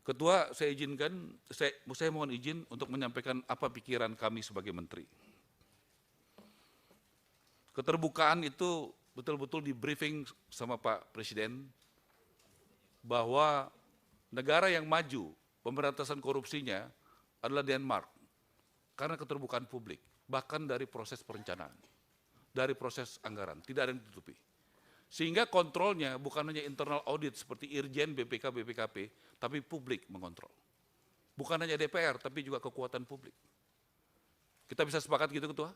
Ketua, saya mohon izin untuk menyampaikan apa pikiran kami sebagai menteri. Keterbukaan itu betul-betul di briefing sama Pak Presiden bahwa negara yang maju pemberantasan korupsinya adalah Denmark karena keterbukaan publik, bahkan dari proses perencanaan, dari proses anggaran, tidak ada yang ditutupi. Sehingga kontrolnya bukan hanya internal audit seperti Irjen, BPK, BPKP, tapi publik mengontrol. Bukan hanya DPR, tapi juga kekuatan publik. Kita bisa sepakat gitu, Ketua?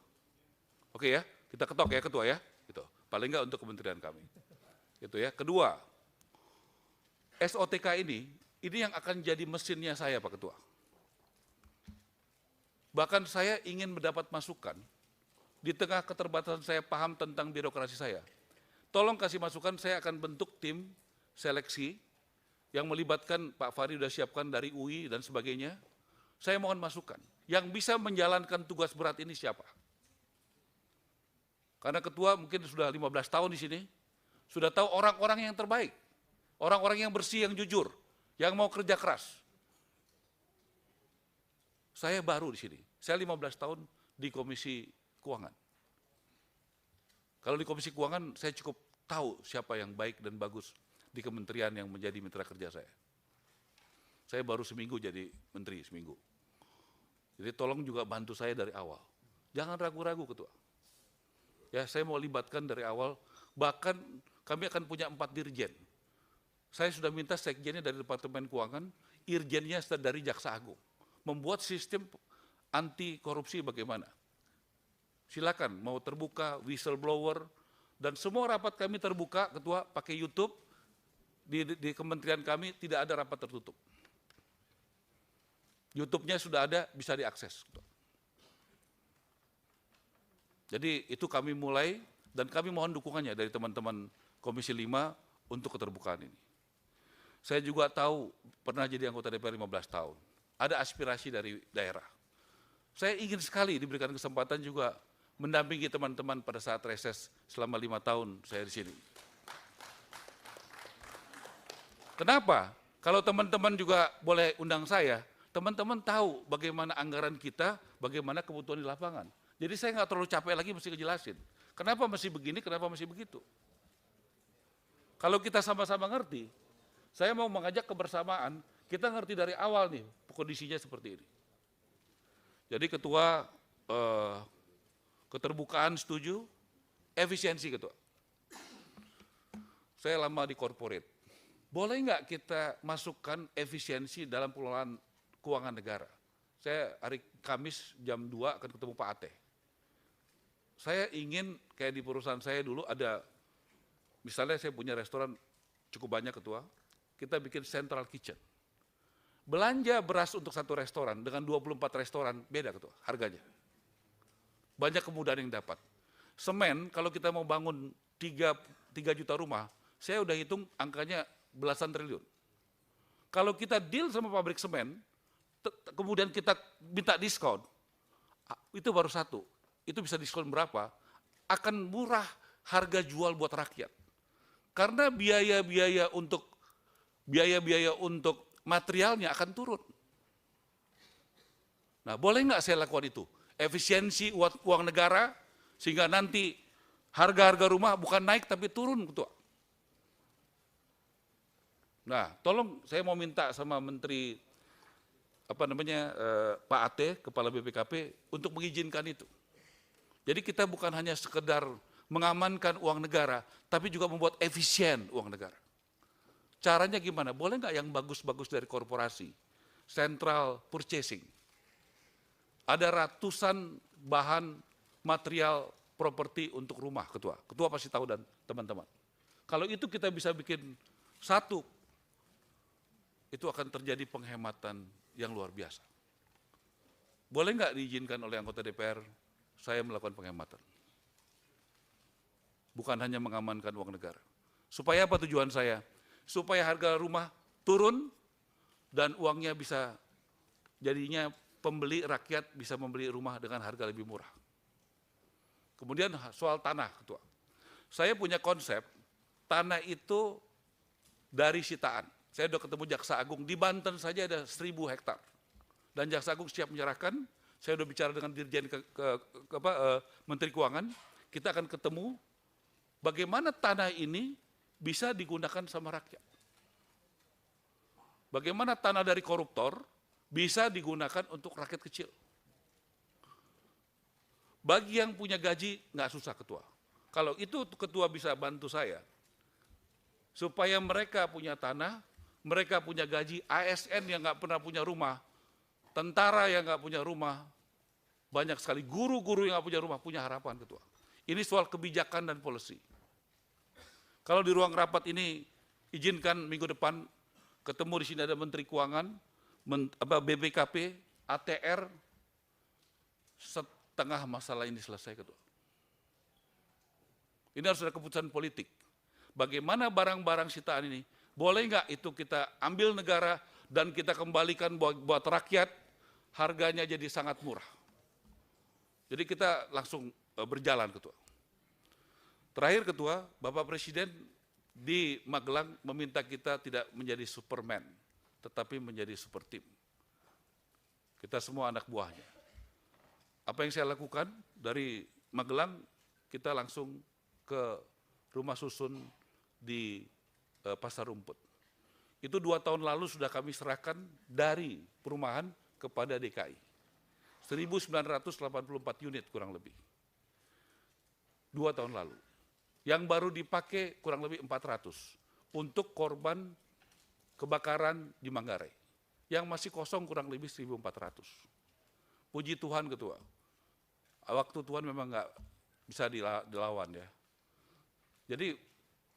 Oke ya, kita ketok ya, Ketua ya. Gitu. Paling enggak untuk kementerian kami. Gitu ya. Kedua, SOTK ini yang akan jadi mesinnya saya, Pak Ketua. Bahkan saya ingin mendapat masukan, di tengah keterbatasan saya paham tentang birokrasi saya. Tolong kasih masukan, saya akan bentuk tim seleksi yang melibatkan Pak Fahri sudah siapkan dari UI dan sebagainya. Saya mohon masukan. Yang bisa menjalankan tugas berat ini siapa? Karena Ketua mungkin sudah 15 tahun di sini, sudah tahu orang-orang yang terbaik, orang-orang yang bersih, yang jujur, yang mau kerja keras. Saya baru di sini, saya 15 tahun di Komisi Keuangan. Kalau di Komisi Keuangan saya cukup tahu siapa yang baik dan bagus di kementerian yang menjadi mitra kerja saya. Saya baru seminggu jadi menteri, seminggu. Jadi tolong juga bantu saya dari awal. Jangan ragu-ragu, Ketua. Ya, saya mau libatkan dari awal, bahkan kami akan punya 4 dirjen. Saya sudah minta sekjennya dari Departemen Keuangan, irjennya dari Jaksa Agung. Membuat sistem anti korupsi bagaimana. Silakan, mau terbuka, whistleblower, dan semua rapat kami terbuka, Ketua, pakai YouTube, di kementerian kami tidak ada rapat tertutup. YouTube-nya sudah ada, bisa diakses. Jadi itu kami mulai, dan kami mohon dukungannya dari teman-teman Komisi 5 untuk keterbukaan ini. Saya juga tahu, pernah jadi anggota DPR 15 tahun, ada aspirasi dari daerah. Saya ingin sekali diberikan kesempatan juga mendampingi teman-teman pada saat reses selama 5 tahun saya di sini. Kenapa? Kalau teman-teman juga boleh undang saya, teman-teman tahu bagaimana anggaran kita, bagaimana kebutuhan di lapangan. Jadi saya nggak terlalu capek lagi mesti ngejelasin. Kenapa mesti begini, kenapa mesti begitu. Kalau kita sama-sama ngerti, saya mau mengajak kebersamaan, kita ngerti dari awal nih, kondisinya seperti ini. Jadi Ketua, keterbukaan setuju, efisiensi Ketua. Saya lama di corporate. Boleh nggak kita masukkan efisiensi dalam pengelolaan keuangan negara? Saya hari Kamis jam 2 akan ketemu Pak Ate. Saya ingin kayak di perusahaan saya dulu ada, misalnya saya punya restoran cukup banyak Ketua, kita bikin central kitchen. Belanja beras untuk satu restoran dengan 24 restoran beda Ketua, harganya. Banyak kemudahan yang dapat. Semen, kalau kita mau bangun 3 juta rumah, saya udah hitung angkanya belasan triliun. Kalau kita deal sama pabrik semen, kemudian kita minta diskon, itu baru satu. Itu bisa diskon berapa? Akan murah harga jual buat rakyat. Karena biaya-biaya untuk materialnya akan turun. Nah, boleh nggak saya lakukan itu? Efisiensi uang negara, sehingga nanti harga-harga rumah bukan naik tapi turun, Ketua. Nah, tolong saya mau minta sama Menteri Pak Ate, Kepala BPKP, untuk mengizinkan itu. Jadi kita bukan hanya sekedar mengamankan uang negara, tapi juga membuat efisien uang negara. Caranya gimana? Boleh nggak yang bagus-bagus dari korporasi? Central purchasing. Ada ratusan bahan material properti untuk rumah, Ketua. Ketua pasti tahu dan teman-teman. Kalau itu kita bisa bikin satu, itu akan terjadi penghematan yang luar biasa. Boleh nggak diizinkan oleh anggota DPR, saya melakukan penghematan? Bukan hanya mengamankan uang negara. Supaya apa tujuan saya? Supaya harga rumah turun dan uangnya bisa, jadinya pembeli rakyat bisa membeli rumah dengan harga lebih murah. Kemudian soal tanah, Ketua. Saya punya konsep, tanah itu dari sitaan. Saya sudah ketemu Jaksa Agung, di Banten saja ada 1.000 hektar. Dan Jaksa Agung siap menyerahkan, saya sudah bicara dengan Dirjen Menteri Keuangan, kita akan ketemu bagaimana tanah ini bisa digunakan sama rakyat. Bagaimana tanah dari koruptor bisa digunakan untuk rakyat kecil. Bagi yang punya gaji, nggak susah ketua. Kalau itu ketua bisa bantu saya, supaya mereka punya tanah, mereka punya gaji, ASN yang nggak pernah punya rumah, tentara yang nggak punya rumah, banyak sekali guru-guru yang nggak punya rumah, punya harapan ketua. Ini soal kebijakan dan policy. Kalau di ruang rapat ini, izinkan minggu depan ketemu di sini ada Menteri Keuangan, BPKP, ATR, setengah masalah ini selesai ketua. Ini harus ada keputusan politik. Bagaimana barang-barang sitaan ini, boleh nggak itu kita ambil negara dan kita kembalikan buat rakyat, harganya jadi sangat murah. Jadi kita langsung berjalan ketua. Terakhir ketua, Bapak Presiden di Magelang meminta kita tidak menjadi Superman, tetapi menjadi super team. Kita semua anak buahnya. Apa yang saya lakukan dari Magelang, kita langsung ke rumah susun di Pasar Rumput. Itu 2 tahun lalu sudah kami serahkan dari perumahan kepada DKI. 1.984 unit kurang lebih. 2 tahun lalu. Yang baru dipakai kurang lebih 400 untuk korban kebakaran di Manggarai. Yang masih kosong kurang lebih 1.400. Puji Tuhan ketua. Waktu Tuhan memang nggak bisa dilawan ya. Jadi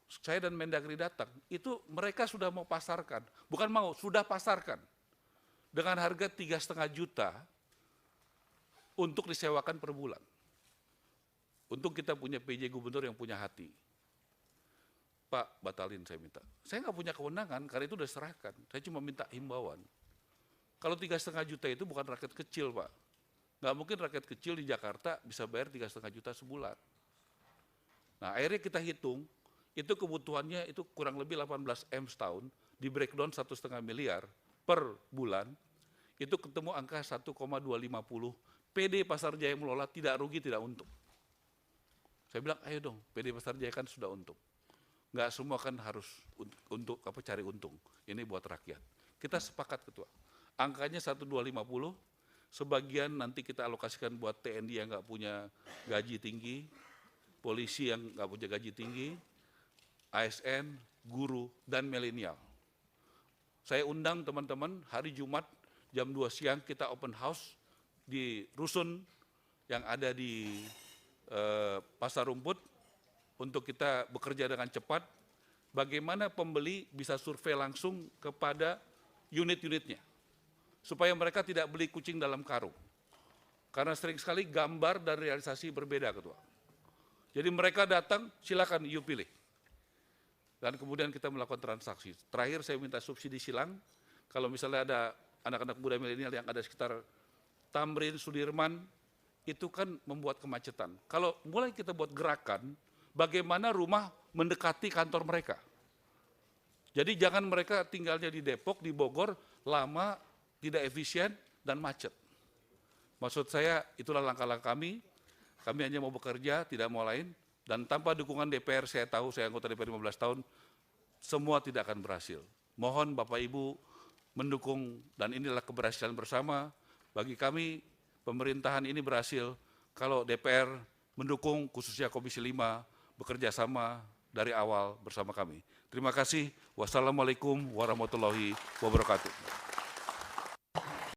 saya dan Mendagri datang, itu mereka sudah mau pasarkan, bukan mau, sudah pasarkan dengan harga 3,5 juta untuk disewakan per bulan. Untung kita punya PJ Gubernur yang punya hati. Pak, batalin saya minta. Saya nggak punya kewenangan, karena itu sudah serahkan. Saya cuma minta himbauan. Kalau 3,5 juta itu bukan rakyat kecil, Pak. Nggak mungkin rakyat kecil di Jakarta bisa bayar 3,5 juta sebulan. Nah, akhirnya kita hitung, itu kebutuhannya itu kurang lebih 18 M setahun, di breakdown 1,5 miliar per bulan, itu ketemu angka 1,250, PD Pasar Jaya mengelola tidak rugi, tidak untung. Saya bilang, ayo dong, PD Pasar Jaya kan sudah untung. Nggak semua kan harus untuk cari untung, ini buat rakyat. Kita sepakat ketua, angkanya 1,250, sebagian nanti kita alokasikan buat TNI yang nggak punya gaji tinggi, polisi yang nggak punya gaji tinggi, ASN, guru, dan milenial. Saya undang teman-teman hari Jumat jam 2 siang kita open house di Rusun yang ada di Pasar Rumput untuk kita bekerja dengan cepat. Bagaimana pembeli bisa survei langsung kepada unit-unitnya. Supaya mereka tidak beli kucing dalam karung. Karena sering sekali gambar dan realisasi berbeda ketua. Jadi mereka datang, silakan you pilih. Dan kemudian kita melakukan transaksi. Terakhir saya minta subsidi silang, kalau misalnya ada anak-anak muda milenial yang ada sekitar Tamrin, Sudirman, itu kan membuat kemacetan. Kalau mulai kita buat gerakan, bagaimana rumah mendekati kantor mereka. Jadi jangan mereka tinggalnya di Depok, di Bogor, lama, tidak efisien, dan macet. Maksud saya, itulah langkah-langkah kami hanya mau bekerja, tidak mau lain, dan tanpa dukungan DPR, saya tahu, saya anggota DPR 15 tahun, semua tidak akan berhasil. Mohon Bapak Ibu mendukung, dan inilah keberhasilan bersama. Bagi kami, pemerintahan ini berhasil kalau DPR mendukung, khususnya Komisi 5, bekerja sama dari awal bersama kami. Terima kasih. Wassalamualaikum warahmatullahi wabarakatuh.